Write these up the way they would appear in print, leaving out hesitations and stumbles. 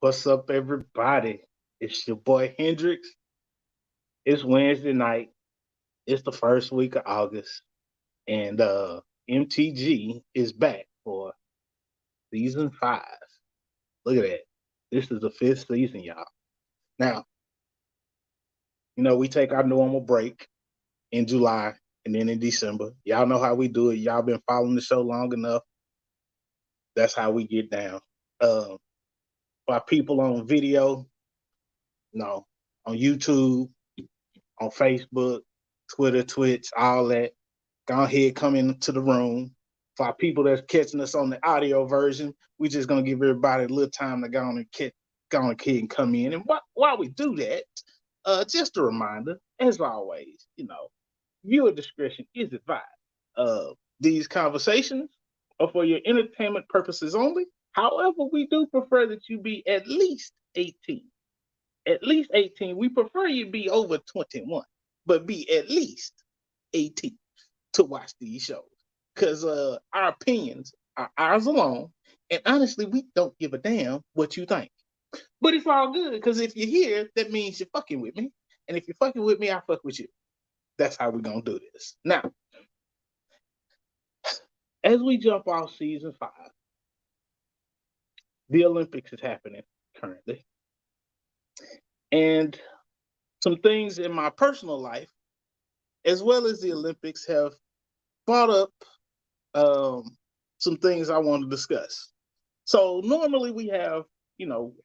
What's up, everybody? It's your boy Hendrix. It's Wednesday night. It's the first week of August, and MTG is back for season 5. Look at that. This is the 5th season, y'all. Now, we take our normal break in July and then in December. Y'all know how we do it. Y'all been following the show long enough. That's how we get down. For our people on video, on YouTube, on Facebook, Twitter, Twitch, all that. Go ahead, come into the room. For our people that's catching us on the audio version, we just gonna give everybody a little time to go on and come in. And while we do that, just a reminder, as always, viewer discretion is advised. These conversations are for your entertainment purposes only. However, we do prefer that you be at least 18. At least 18. We prefer you be over 21, but be at least 18 to watch these shows. Because our opinions are ours alone. And honestly, we don't give a damn what you think. But it's all good, because if you're here, that means you're fucking with me. And if you're fucking with me, I fuck with you. That's how we're going to do this. Now, as we jump off season 5, the Olympics is happening currently. And some things in my personal life, as well as the Olympics, have brought up some things I want to discuss. So normally we have,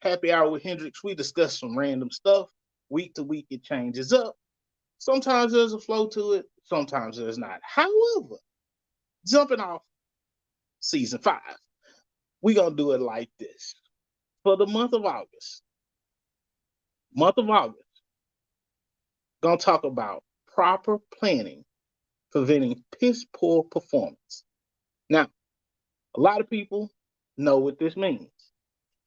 happy hour with Hendrix. We discuss some random stuff. Week to week, it changes up. Sometimes there's a flow to it. Sometimes there's not. However, jumping off season 5, we're going to do it like this. For the month of August, going to talk about proper planning preventing piss poor performance. Now, a lot of people know what this means.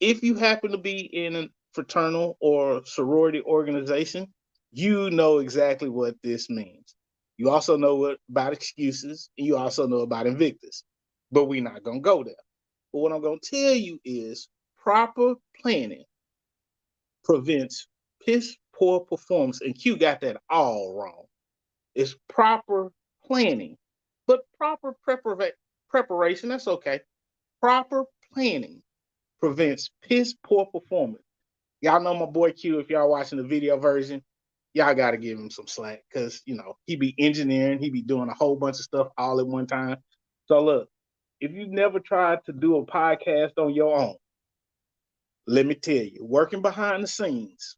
If you happen to be in a fraternal or sorority organization, you know exactly what this means. You also know about excuses, and you also know about Invictus. But we're not going to go there. But what I'm going to tell you is proper planning prevents piss poor performance. And Q got that all wrong. It's proper planning, but proper preparation, that's okay. Proper planning prevents piss poor performance. Y'all know my boy Q. If y'all watching the video version, y'all got to give him some slack, because he be engineering, he be doing a whole bunch of stuff all at one time. So look, if you've never tried to do a podcast on your own, let me tell you, working behind the scenes,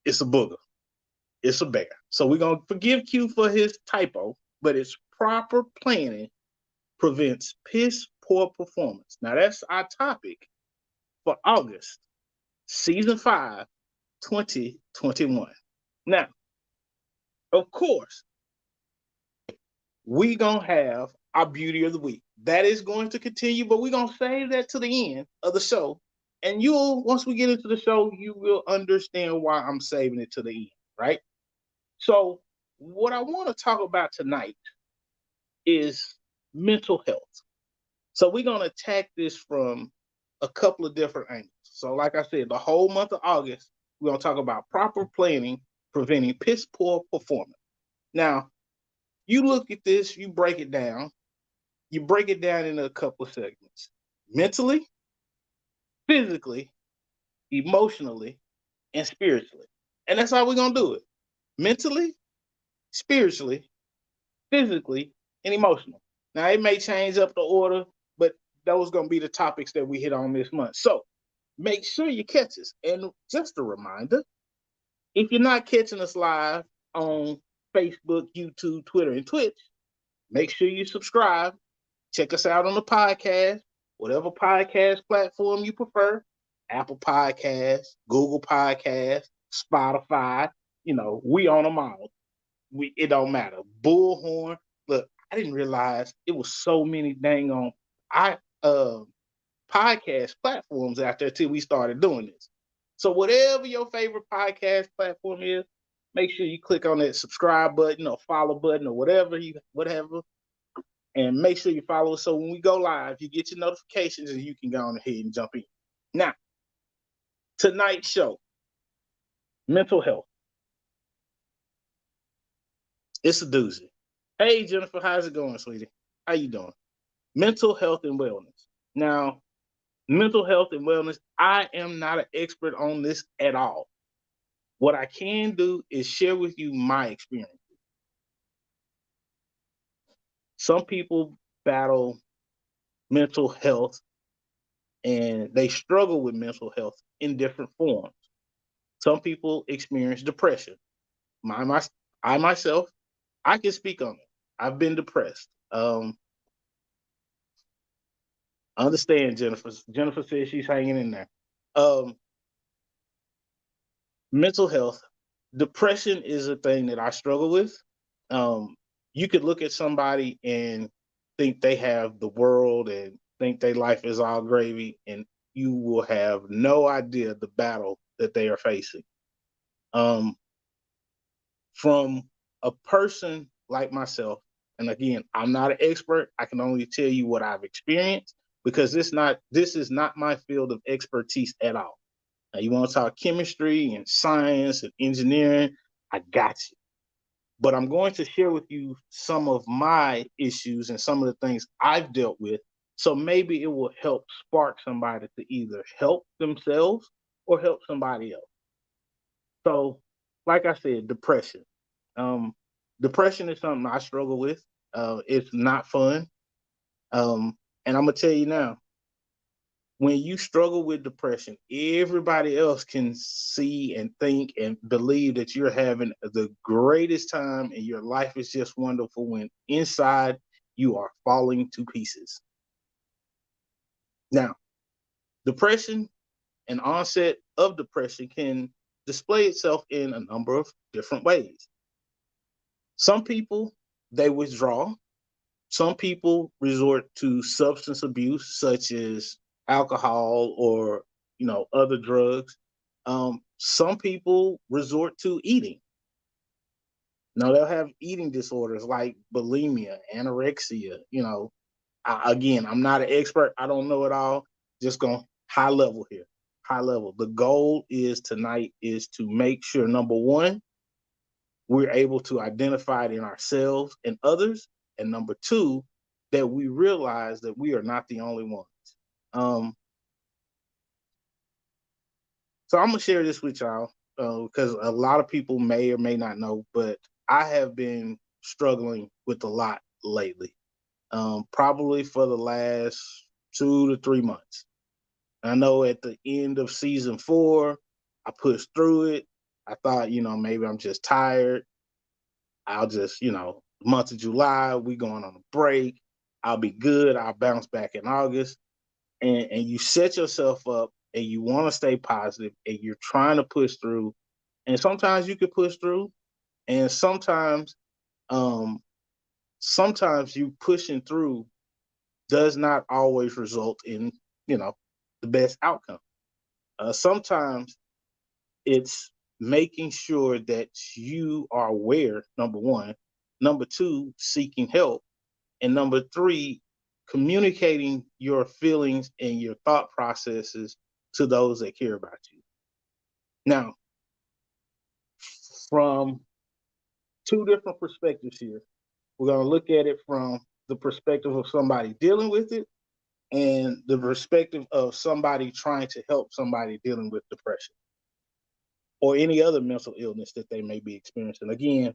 it's a booger. It's a bear. So we're going to forgive Q for his typo, but it's proper planning prevents piss poor performance. Now, that's our topic for August, season 5, 2021. Now, of course, we're going to have our beauty of the week. That is going to continue, but we're going to save that to the end of the show. And once we get into the show, you will understand why I'm saving it to the end, right? So what I want to talk about tonight is mental health. So we're going to attack this from a couple of different angles. So like I said, the whole month of August, we're going to talk about proper planning preventing piss poor performance. Now, you look at this, you break it down. You break it down into a couple of segments. Mentally, physically, emotionally, and spiritually. And that's how we're going to do it. Mentally, spiritually, physically, and emotional. Now, it may change up the order, but those going to be the topics that we hit on this month. So make sure you catch us. And just a reminder, if you're not catching us live on Facebook, YouTube, Twitter, and Twitch, make sure you subscribe. Check us out on the podcast, whatever podcast platform you prefer. Apple Podcasts, Google Podcasts, Spotify. We on them all. It don't matter. Bullhorn. Look, I didn't realize it was so many dang on podcast platforms out there till we started doing this. So whatever your favorite podcast platform is, make sure you click on that subscribe button or follow button or whatever, and make sure you follow us so when we go live, you get your notifications and you can go on ahead and jump in. Now, Tonight's show, mental health. It's a doozy. Hey Jennifer, how's it going, sweetie? How you doing? Mental health and wellness. Now, mental health and wellness, I am not an expert on this at all. What I can do is share with you my experience. Some people battle mental health and they struggle with mental health in different forms. Some people experience depression. My I myself, I can speak on it. I've been depressed. Understand, Jennifer. Jennifer says she's hanging in there. Um, Mental health, depression is a thing that I struggle with. Um, you could look at somebody and think they have the world and think their life is all gravy, and you will have no idea the battle that they are facing. Um, from a person like myself, and again, I'm not an expert. I can only tell you what I've experienced because this is not my field of expertise at all. Now, you want to talk chemistry and science and engineering, I got you. But I'm going to share with you some of my issues and some of the things I've dealt with. So maybe it will help spark somebody to either help themselves or help somebody else. So, like I said, depression. Um, Depression is something I struggle with. It's not fun. And I'm gonna tell you now, when you struggle with depression, everybody else can see and think and believe that you're having the greatest time and your life is just wonderful when inside you are falling to pieces. Now, depression and onset of depression can display itself in a number of different ways. Some people, they withdraw. Some people resort to substance abuse, such as alcohol or other drugs. Some people resort to eating. Now they'll have eating disorders like bulimia, anorexia. Again, I'm not an expert. I don't know it all. Just going high level here. High level. The goal is tonight is to make sure number one, we're able to identify it in ourselves and others. And number two, that we realize that we are not the only ones. Um, so I'm gonna share this with y'all because a lot of people may or may not know, but I have been struggling with a lot lately, probably for the last 2 to 3 months. I know at the end of season 4, I pushed through it. I thought, maybe I'm just tired. I'll just, month of July, we going on a break. I'll be good. I'll bounce back in August. And you set yourself up and you want to stay positive and you're trying to push through. And sometimes you can push through. And um, sometimes you pushing through does not always result in, the best outcome. Sometimes it's making sure that you are aware, number one. Number two, seeking help. And number three, communicating your feelings and your thought processes to those that care about you. Now, from two different perspectives here, we're going to look at it from the perspective of somebody dealing with it and the perspective of somebody trying to help somebody dealing with depression or any other mental illness that they may be experiencing. Again,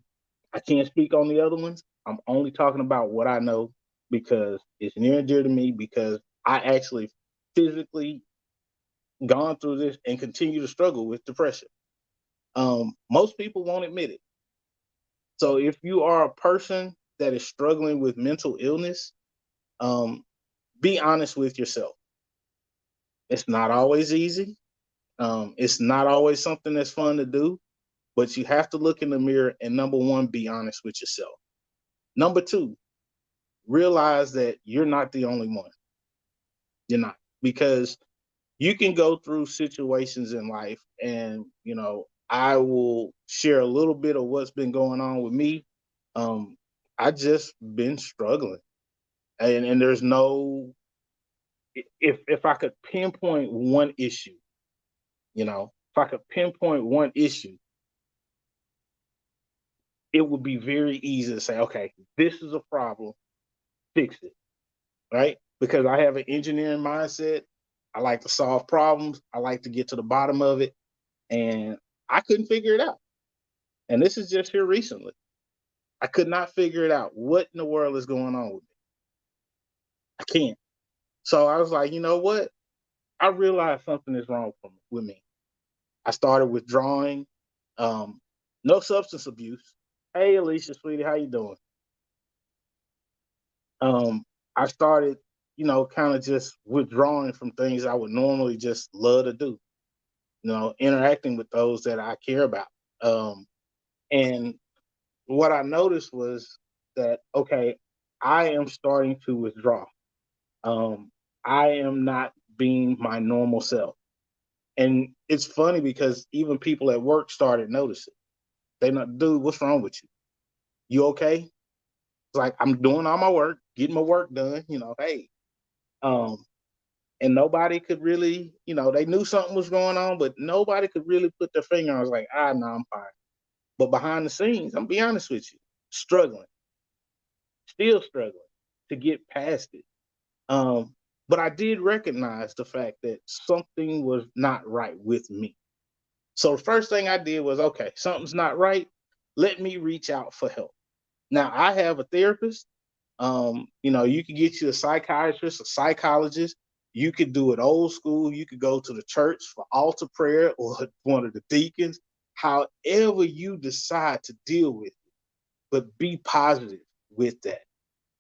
I can't speak on the other ones. I'm only talking about what I know because it's near and dear to me because I actually physically gone through this and continue to struggle with depression. Most people won't admit it. So if you are a person that is struggling with mental illness, um, be honest with yourself. It's not always easy. It's not always something that's fun to do, but you have to look in the mirror and number one, be honest with yourself. Number two, realize that you're not the only one. You're not. Because you can go through situations in life and, I will share a little bit of what's been going on with me. Um, I just been struggling. And there's no if I could pinpoint one issue, If I could pinpoint one issue, it would be very easy to say, okay, this is a problem, fix it, right? Because I have an engineering mindset. I like to solve problems. I like to get to the bottom of it. And I couldn't figure it out. And this is just here recently. I could not figure it out. What in the world is going on with me? I can't. So I was like, you know what? I realized something is wrong with me. I started withdrawing. No substance abuse. Hey, Alicia, sweetie, how you doing? I started, kind of just withdrawing from things I would normally just love to do. Interacting with those that I care about. And what I noticed was that, okay, I am starting to withdraw. Um, I am not being my normal self. And it's funny because even people at work started noticing. They not, dude, what's wrong with you? You okay? It's like I'm doing all my work, getting my work done, hey. Um, and nobody could really, they knew something was going on, but nobody could really put their finger on. I was like, no, I'm fine. But behind the scenes, I'm gonna be honest with you, struggling, still struggling to get past it. Um, but I did recognize the fact that something was not right with me. So the first thing I did was, okay, something's not right. Let me reach out for help. Now I have a therapist. You could get you a psychiatrist, a psychologist. You could do it old school. You could go to the church for altar prayer or one of the deacons. However you decide to deal with it, but be positive with that.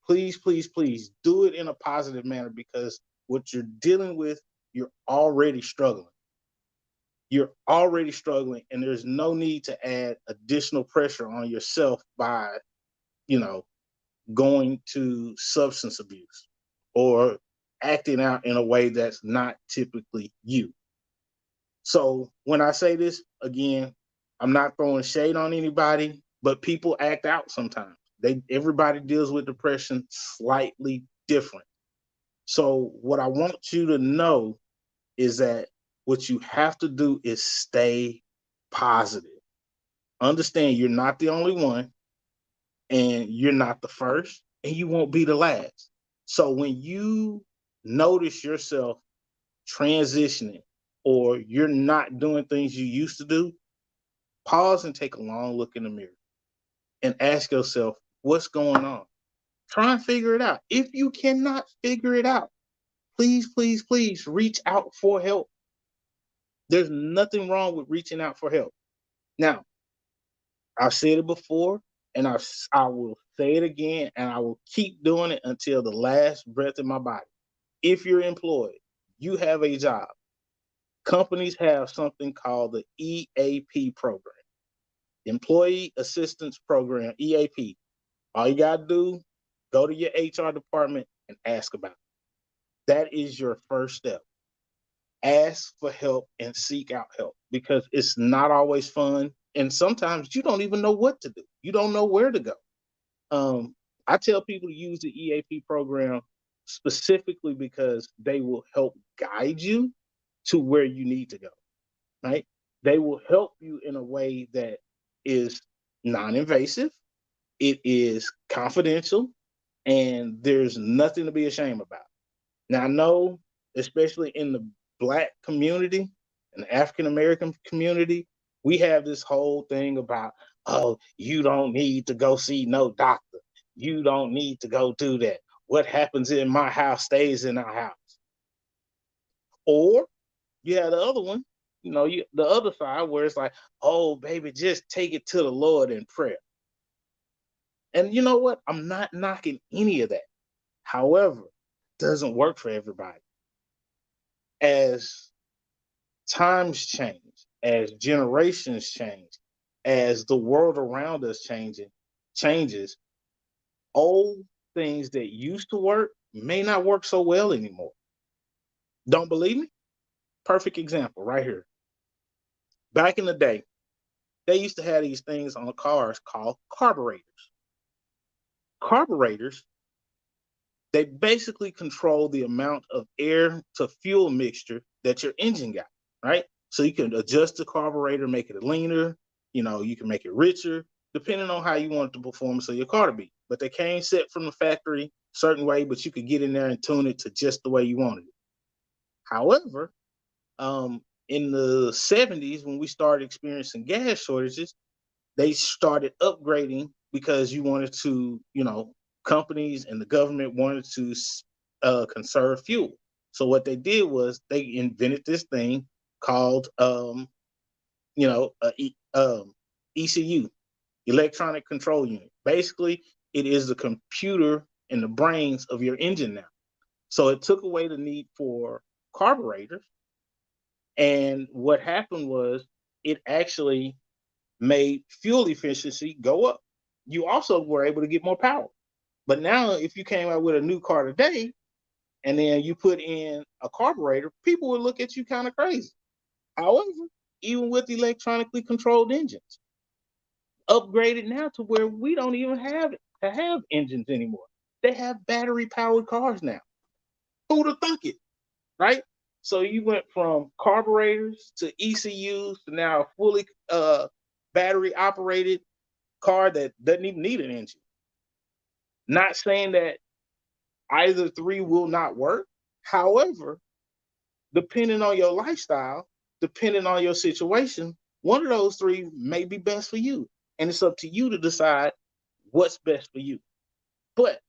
Please, please, please do it in a positive manner because what you're dealing with, you're already struggling. You're already struggling, and there's no need to add additional pressure on yourself by, you know, going to substance abuse or acting out in a way that's not typically you. So when I say this again, I'm not throwing shade on anybody, but people act out sometimes. Everybody deals with depression slightly different. So what I want you to know is that what you have to do is stay positive. Understand you're not the only one and you're not the first and you won't be the last. So when you notice yourself transitioning or you're not doing things you used to do, pause and take a long look in the mirror and ask yourself, what's going on? Try and figure it out. If you cannot figure it out, please, please, please reach out for help. There's nothing wrong with reaching out for help. Now, I've said it before, and I will say it again, and I will keep doing it until the last breath in my body. If you're employed, you have a job. Companies have something called the EAP program, Employee Assistance Program, EAP. All you got to do, go to your HR department and ask about it. That is your first step. Ask for help and seek out help because it's not always fun. And sometimes you don't even know what to do. You don't know where to go. Um, I tell people to use the EAP program specifically because they will help guide you to where you need to go, right? They will help you in a way that is non-invasive, it is confidential, and there's nothing to be ashamed about. Now, I know, especially in the Black community and the African American community, we have this whole thing about, oh, you don't need to go see no doctor. You don't need to go do that. What happens in my house stays in our house. Or you have the other one, the other side where it's like, oh, baby, just take it to the Lord in prayer. And you know what? I'm not knocking any of that. However, it doesn't work for everybody. As times change, as generations change, as the world around us changes, old things that used to work may not work so well anymore. Don't believe me? Perfect example right here. Back in the day, they used to have these things on cars called carburetors. Carburetors, they basically control the amount of air to fuel mixture that your engine got, right? So you can adjust the carburetor, make it leaner, you can make it richer, depending on how you want the performance of your car to be. But they came set from the factory certain way, but you could get in there and tune it to just the way you wanted it. However, in the 70s, when we started experiencing gas shortages, they started upgrading because you wanted to, companies and the government wanted to conserve fuel. So what they did was they invented this thing called, ECU, electronic control unit. Basically, it is the computer and the brains of your engine now. So it took away the need for carburetors. And what happened was it actually made fuel efficiency go up. You also were able to get more power. But now, if you came out with a new car today and then you put in a carburetor, people would look at you kind of crazy. However, even with electronically controlled engines, upgraded now to where we don't even have to have engines anymore. They have battery powered cars now. Who'd have thunk it, right? So you went from carburetors to ECUs to now a fully battery operated car that doesn't even need an engine. Not saying that either three will not work. However, depending on your lifestyle, depending on your situation, one of those three may be best for you. And it's up to you to decide what's best for you. But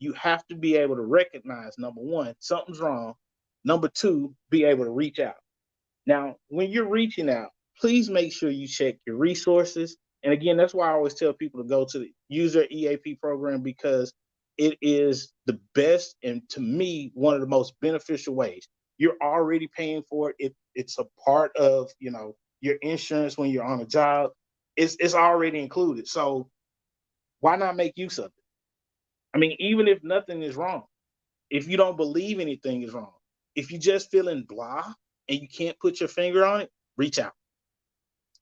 you have to be able to recognize, number one, something's wrong. Number two, be able to reach out. Now, when you're reaching out, please make sure you check your resources. And again, that's why I always tell people to go to use their EAP program, because it is the best and, to me, one of the most beneficial ways. You're already paying for it. It's a part of your insurance when you're on a job. It's already included. So why not make use of it? I mean, even if nothing is wrong, if you don't believe anything is wrong, if you're just feeling blah and you can't put your finger on it, reach out.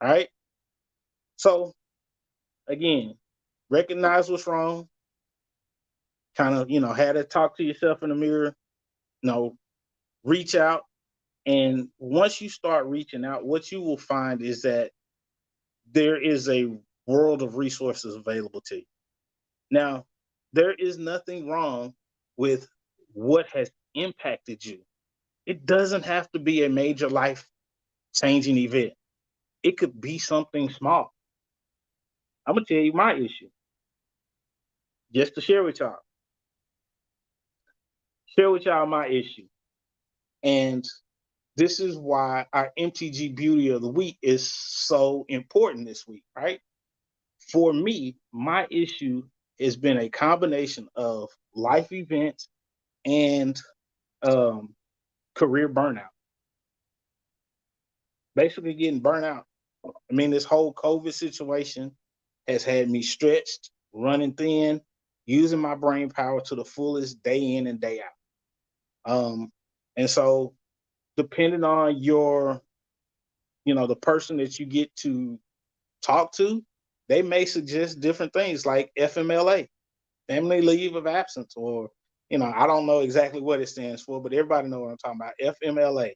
All right. So again, recognize what's wrong. Kind of, had to talk to yourself in the mirror. Reach out. And once you start reaching out, what you will find is that there is a world of resources available to you. Now, there is nothing wrong with what has impacted you. It doesn't have to be a major life changing event. It could be something small. I'm going to tell you my issue, just to share with y'all. Share with y'all my issue. And this is why our MTG Beauty of the Week is so important this week, right? For me, my issue has been a combination of life events and career burnout. Basically getting burnt out. I mean, this whole COVID situation has had me stretched, running thin, using my brain power to the fullest day in and day out. And so depending on your, the person that you get to talk to, they may suggest different things like FMLA, family leave of absence, or, I don't know exactly what it stands for, but everybody know what I'm talking about. FMLA,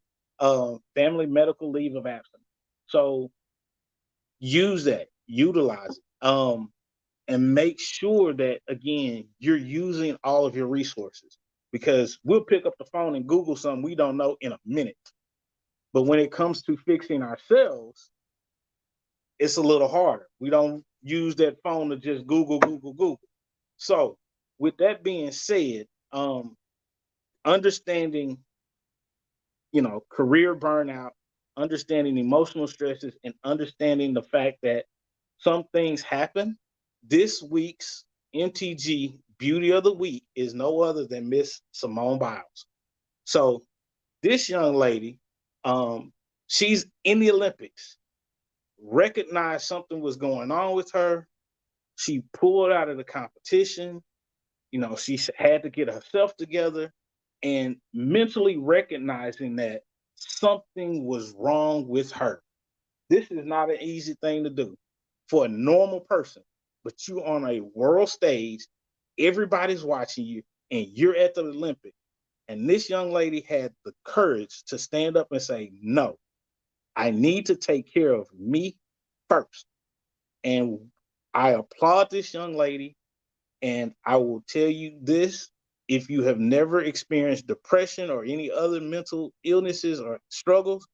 family medical leave of absence. So use that, utilize it, and make sure that, again, you're using all of your resources, because we'll pick up the phone and Google something we don't know in a minute. But when it comes to fixing ourselves, it's a little harder. We don't use that phone to just Google. So with that being said, understanding, career burnout, understanding emotional stresses, and understanding the fact that some things happen. This week's MTG Beauty of the Week is no other than Miss Simone Biles. So this young lady, she's in the Olympics, recognized something was going on with her. She pulled out of the competition. She had to get herself together, and mentally recognizing that something was wrong with her. This is not an easy thing to do for a normal person, but you're on a world stage, everybody's watching you, and you're at the Olympics. And this young lady had the courage to stand up and say, no, I need to take care of me first. And I applaud this young lady. And I will tell you this, if you have never experienced depression or any other mental illnesses or struggles,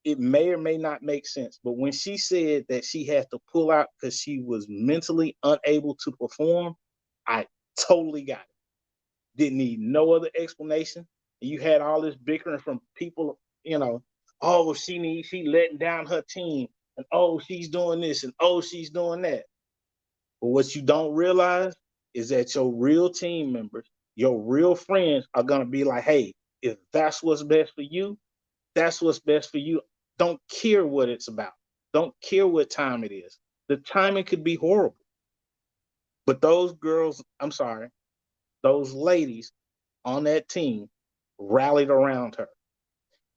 it may or may not make sense. But when she said that she had to pull out because she was mentally unable to perform, I totally got it. Didn't need no other explanation. You had all this bickering from people, oh, she letting down her team, and oh, she's doing this, and oh, she's doing that. But what you don't realize is that your real team members, your real friends are going to be like, hey, if that's what's best for you, that's what's best for you. Don't care what it's about. Don't care what time it is. The timing could be horrible. But those girls, I'm sorry, those ladies on that team rallied around her.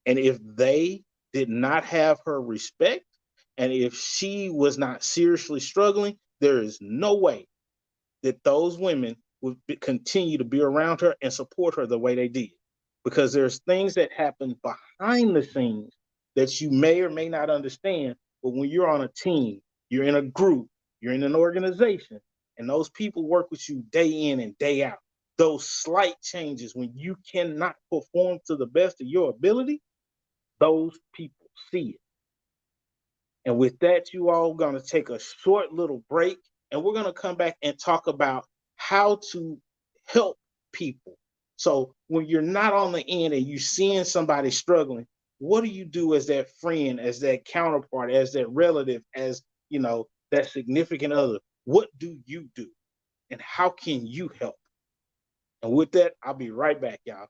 And if they did not have her respect, and if she was not seriously struggling, there is no way that those women would continue to be around her and support her the way they did. Because there's things that happen behind the scenes that you may or may not understand. But when you're on a team, you're in a group, you're in an organization, and those people work with you day in and day out. Those slight changes when you cannot perform to the best of your ability, those people see it. And with that, you all going to take a short little break, and we're going to come back and talk about how to help people. So when you're not on the end and you're seeing somebody struggling, what do you do as that friend, as that counterpart, as that relative, as that significant other? What do you do? And how can you help? And with that, I'll be right back, y'all.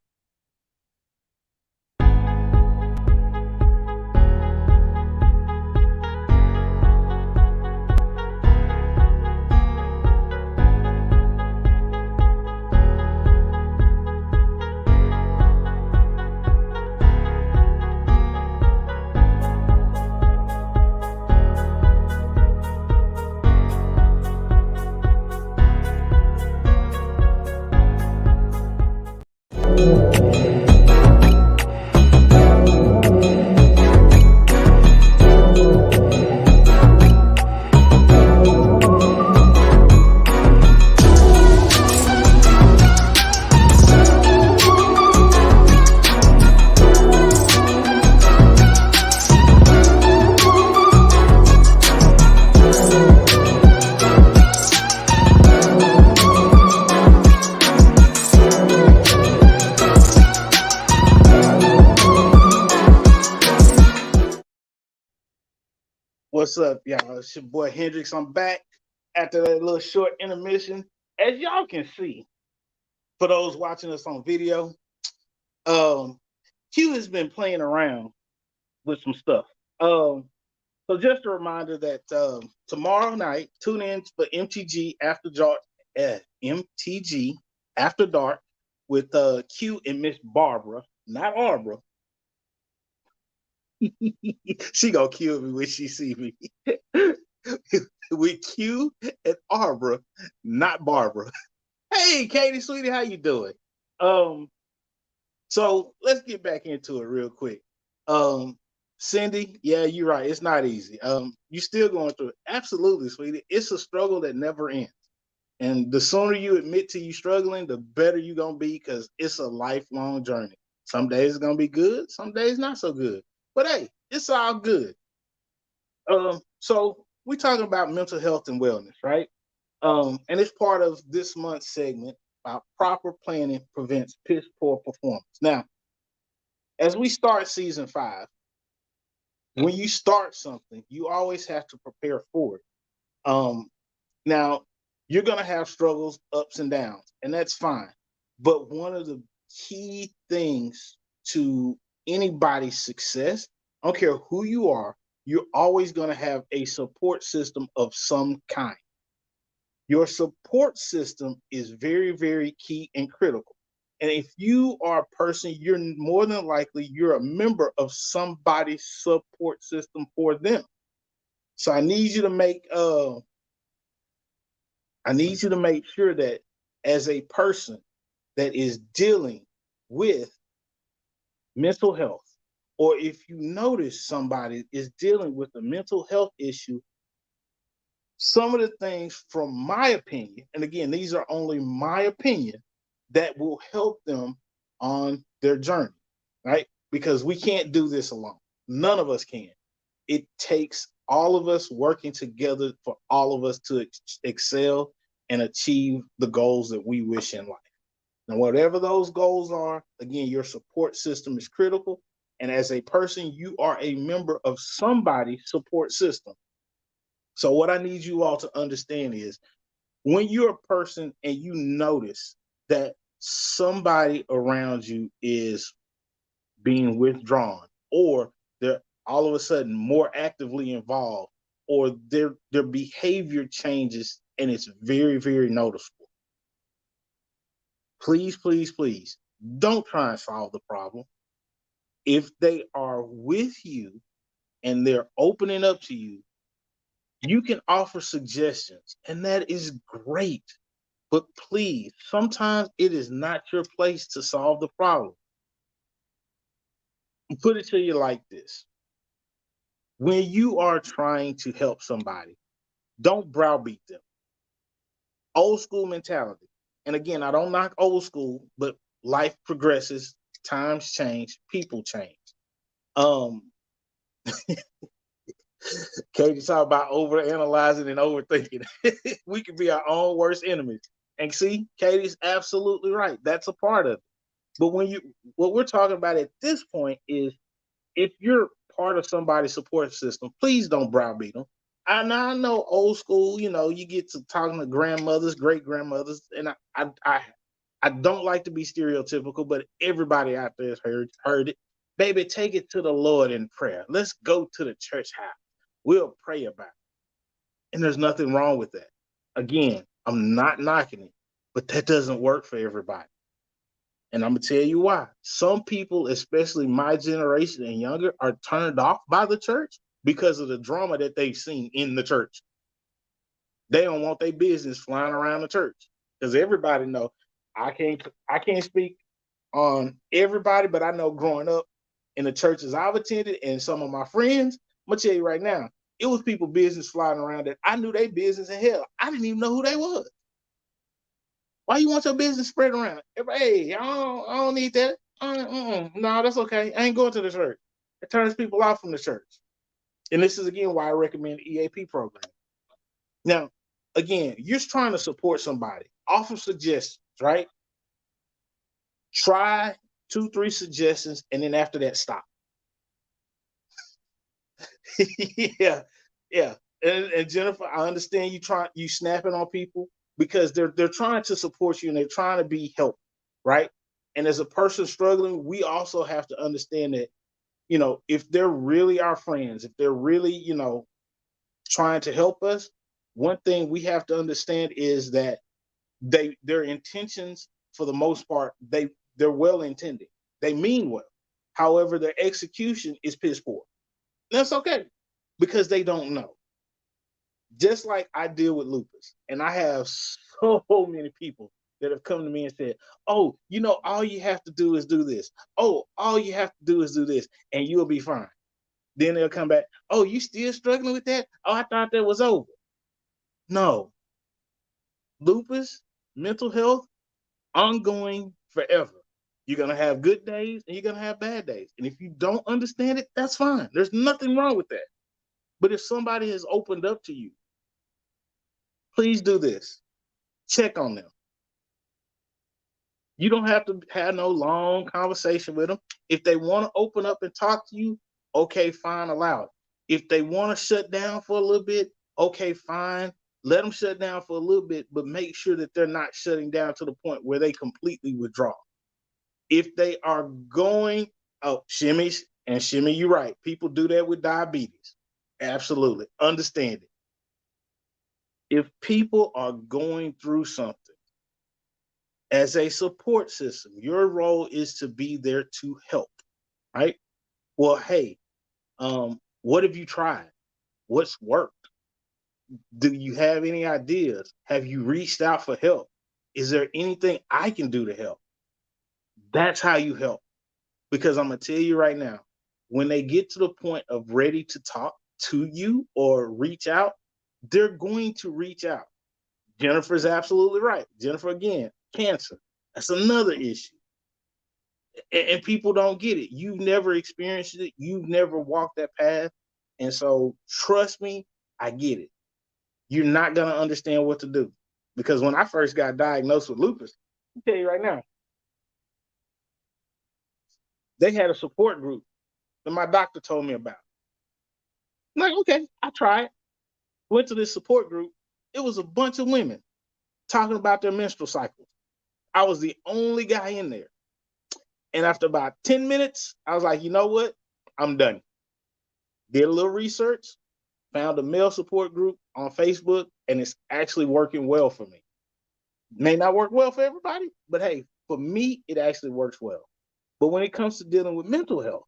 What's up, y'all? It's your boy Hendrix. I'm back after that little short intermission. As y'all can see, for those watching us on video, Q has been playing around with some stuff. So just a reminder that tomorrow night, tune in for MTG After Dark with Q and Miss Barbara, not Arbra. She gonna kill me when she see me. With Q and Arbra, not Barbara. Hey, Katie, sweetie, how you doing? So let's get back into it real quick. Cindy, yeah, you're right. It's not easy. You're still going through it. Absolutely, sweetie. It's a struggle that never ends. And the sooner you admit to you struggling, the better you're gonna be, because it's a lifelong journey. Some days it's gonna be good, some days not so good. But hey, it's all good. So we're talking about mental health and wellness, right? And it's part of this month's segment about proper planning prevents piss poor performance. Now, as we start season 5, when you start something, you always have to prepare for it. Now, you're going to have struggles, ups and downs, and that's fine. But one of the key things to anybody's success, I don't care who you are, you're always going to have a support system of some kind. Your support system is very, very key and critical. And if you are a person, you're more than likely you're a member of somebody's support system for them. So I need you to make sure that as a person that is dealing with mental health or if you notice somebody is dealing with a mental health issue, some of the things, from my opinion, and again, these are only my opinion, that will help them on their journey, right? Because we can't do this alone. None of us can. It takes all of us working together for all of us to excel and achieve the goals that we wish in life. Now, whatever those goals are, again, your support system is critical. And as a person, you are a member of somebody's support system. So what I need you all to understand is, when you're a person and you notice that somebody around you is being withdrawn, or they're all of a sudden more actively involved, or their behavior changes and it's very, very noticeable, please, please, please don't try and solve the problem. If they are with you and they're opening up to you, you can offer suggestions, and that is great. But please, sometimes it is not your place to solve the problem. Put it to you like this: when you are trying to help somebody, don't browbeat them. Old school mentality. And again, I don't knock old school, but life progresses, times change, people change. Um, Katie talk about overanalyzing and overthinking. We can be our own worst enemies. And see, Katie's absolutely right. That's a part of it. But what we're talking about at this point is, if you're part of somebody's support system, please don't browbeat them. I know old school, you get to talking to grandmothers, great grandmothers, and I don't like to be stereotypical, but everybody out there has heard it. Baby, take it to the Lord in prayer. Let's go to the church house. We'll pray about it. And there's nothing wrong with that. Again, I'm not knocking it, but that doesn't work for everybody. And I'm going to tell you why. Some people, especially my generation and younger, are turned off by the church because of the drama that they've seen in the church. They don't want their business flying around the church, because everybody know, I can't speak on everybody, but I know growing up in the churches I've attended and some of my friends, I'm going to tell you right now, it was people business flying around that I knew their business in hell. I didn't even know who they was. Why you want your business spread around? Hey, I don't need that. No, that's okay. I ain't going to the church. It turns people off from the church. And this is, again, why I recommend the EAP program. Now, again, you're trying to support somebody. Offer suggestions, right? Try 2-3 suggestions, and then after that, stop. Yeah, yeah. And Jennifer, I understand you snapping on people because they're trying to support you and they're trying to be helpful, right? And as a person struggling, we also have to understand that, if they're really our friends, if they're really, trying to help us, one thing we have to understand is that their intentions, for the most part, they're well intended. They mean well. However, their execution is piss poor. That's okay, because they don't know. Just like I deal with lupus, and I have so many people that have come to me and said, "Oh, all you have to do is do this. Oh, all you have to do is do this, and you'll be fine." Then they'll come back, "Oh, you still struggling with that? Oh, I thought that was over." No, lupus, mental health, ongoing forever. You're gonna have good days and you're gonna have bad days. And if you don't understand it, that's fine. There's nothing wrong with that. But if somebody has opened up to you, please do this. Check on them. You don't have to have no long conversation with them. If they want to open up and talk to you, okay, fine, allow it. If they want to shut down for a little bit, okay, fine. Let them shut down for a little bit, but make sure that they're not shutting down to the point where they completely withdraw. If they are going, shimmy, and shimmy, you're right. People do that with diabetes. Absolutely. Understand it. If people are going through something, as a support system, your role is to be there to help, right? Well, hey, what have you tried? What's worked? Do you have any ideas? Have you reached out for help? Is there anything I can do to help? That's how you help. Because I'm going to tell you right now, when they get to the point of ready to talk to you or reach out, they're going to reach out. Jennifer's absolutely right. Jennifer, again, cancer. That's another issue. And people don't get it. You've never experienced it. You've never walked that path. And so trust me, I get it. You're not going to understand what to do. Because when I first got diagnosed with lupus, I'll tell you right now, they had a support group that my doctor told me about. I'm like, okay, I tried. Went to this support group. It was a bunch of women talking about their menstrual cycles. I was the only guy in there. And after about 10 minutes, I was like, you know what? I'm done. Did a little research, found a male support group on Facebook, and it's actually working well for me. May not work well for everybody, but hey, for me, it actually works well. But when it comes to dealing with mental health,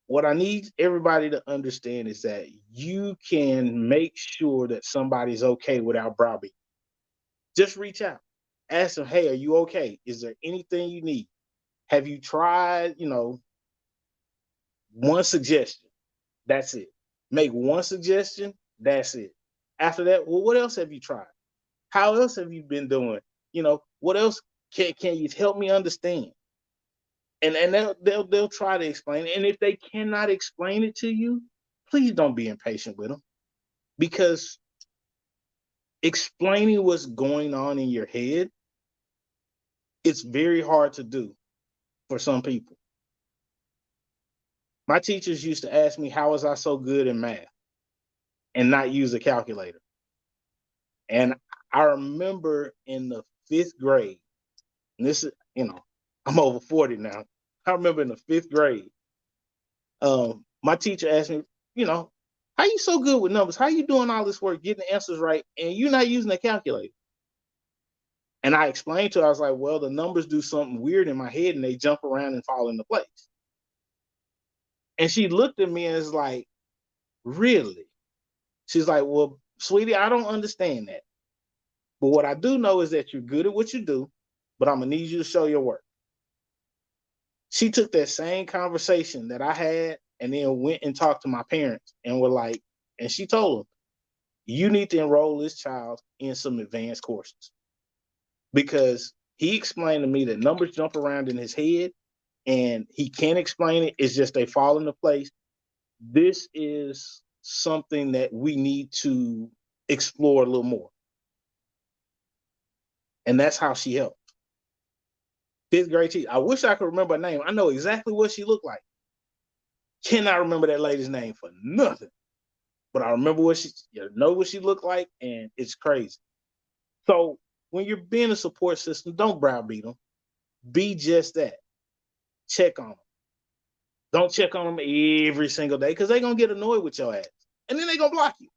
what I need everybody to understand is that you can make sure that somebody's okay without browbeating. Just reach out. Ask them, hey, are you okay? Is there anything you need? Have you tried, one suggestion? That's it. Make one suggestion. That's it. After that, well, what else have you tried? How else have you been doing? What else can you help me understand? And they'll try to explain it. And if they cannot explain it to you, please don't be impatient with them, because explaining what's going on in your head, it's very hard to do for some people. My teachers used to ask me, how was I so good in math and not use a calculator? And I remember in the 5th grade, and this is, I'm over 40 now. I remember in the 5th grade, my teacher asked me, how you so good with numbers? How you doing all this work, getting the answers right, and you're not using a calculator? And I explained to her, I was like, well, the numbers do something weird in my head and they jump around and fall into place. And she looked at me and was like, really? She's like, well, sweetie, I don't understand that. But what I do know is that you're good at what you do, but I'm going to need you to show your work. She took that same conversation that I had and then went and talked to my parents and were like, and she told them, you need to enroll this child in some advanced courses. Because he explained to me that numbers jump around in his head and he can't explain it. It's just they fall into place. This is something that we need to explore a little more. And that's how she helped. 5th grade teacher. I wish I could remember her name. I know exactly what she looked like. Cannot remember that lady's name for nothing. But I remember what she looked like, and it's crazy. So when you're being a support system, don't browbeat them. Be just that. Check on them. Don't check on them every single day, because they're going to get annoyed with your ass. And then they're going to block you.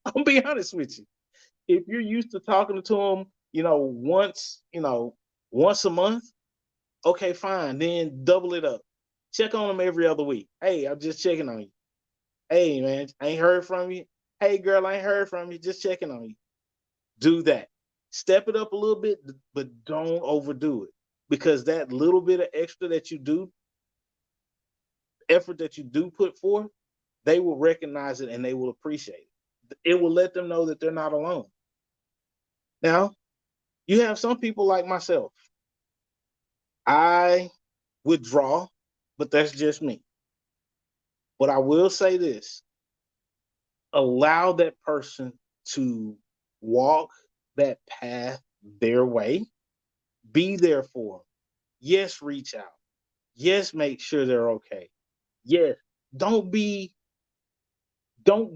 I'm be honest with you. If you're used to talking to them, once a month, okay, fine. Then double it up. Check on them every other week. Hey, I'm just checking on you. Hey, man, I ain't heard from you. Hey, girl, I ain't heard from you. Just checking on you. Do that. Step it up a little bit, but don't overdo it. Because that little bit of extra that you do, effort that you do put forth, they will recognize it and they will appreciate it. It will let them know that they're not alone. Now, you have some people like myself. I withdraw, but that's just me. But I will say this, allow that person to walk that path their way. Be there for them. Yes, reach out. Yes, make sure they're okay. Yes, don't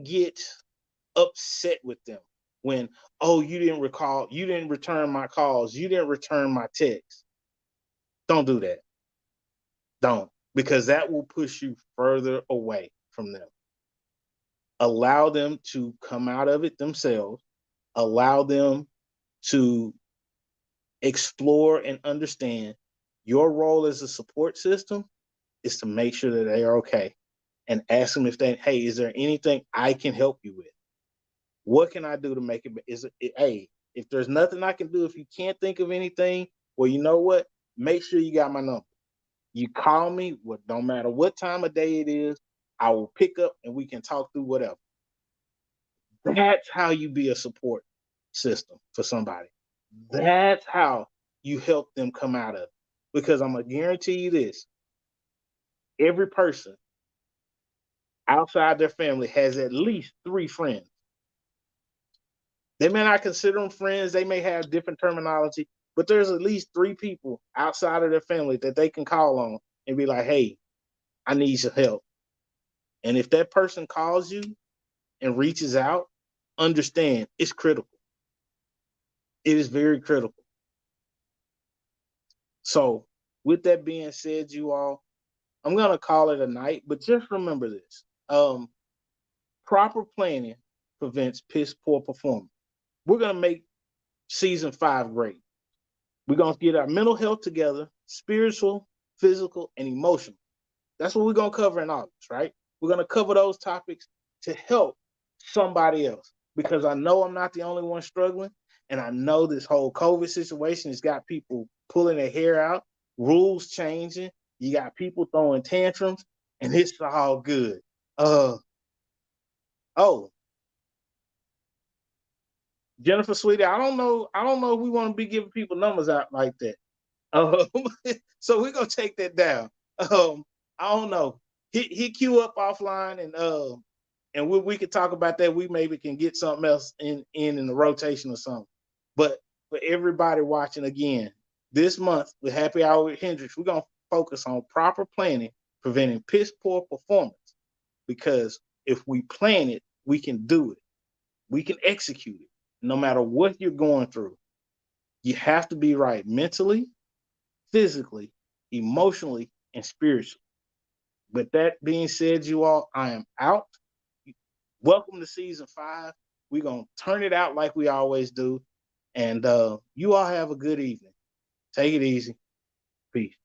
get upset with them when, oh, you didn't return my calls, you didn't return my texts. Don't do that. Don't, because that will push you further away from them. Allow them to come out of it themselves. Allow them to explore and understand your role as a support system is to make sure that they are okay, and ask them hey, is there anything I can help you with? What can I do to make it? Hey, if there's nothing I can do, if you can't think of anything, well, you know what? Make sure you got my number. You call me, no matter what time of day it is, I will pick up and we can talk through whatever. That's how you be a support system for somebody. That's how you help them come out of it. Because I'm gonna guarantee you this: every person outside their family has at least 3 friends. They may not consider them friends, they may have different terminology, but there's at least 3 people outside of their family that they can call on and be like, hey, I need your help. And if that person calls you and reaches out, understand it's critical. It is very critical. So, with that being said, you all, I'm going to call it a night, but just remember this. Proper planning prevents piss poor performance. We're going to make season 5 great. We're going to get our mental health together, spiritual, physical, and emotional. That's what we're going to cover in August, right? We're going to cover those topics to help somebody else because I know I'm not the only one struggling. And I know this whole COVID situation has got people pulling their hair out, rules changing. You got people throwing tantrums, and it's all good. Oh, Jennifer, sweetie, I don't know. I don't know if we want to be giving people numbers out like that. Um, so we're gonna take that down. I don't know. Hit Q up offline and we could talk about that. We maybe can get something else in the rotation or something. But for everybody watching again, this month with Happy Hour with Hendrix, we're gonna focus on proper planning, preventing piss poor performance. Because if we plan it, we can do it. We can execute it. No matter what you're going through, you have to be right mentally, physically, emotionally, and spiritually. With that being said, you all, I am out. Welcome to season 5. We're going to turn it out like we always do. And you all have a good evening. Take it easy. Peace.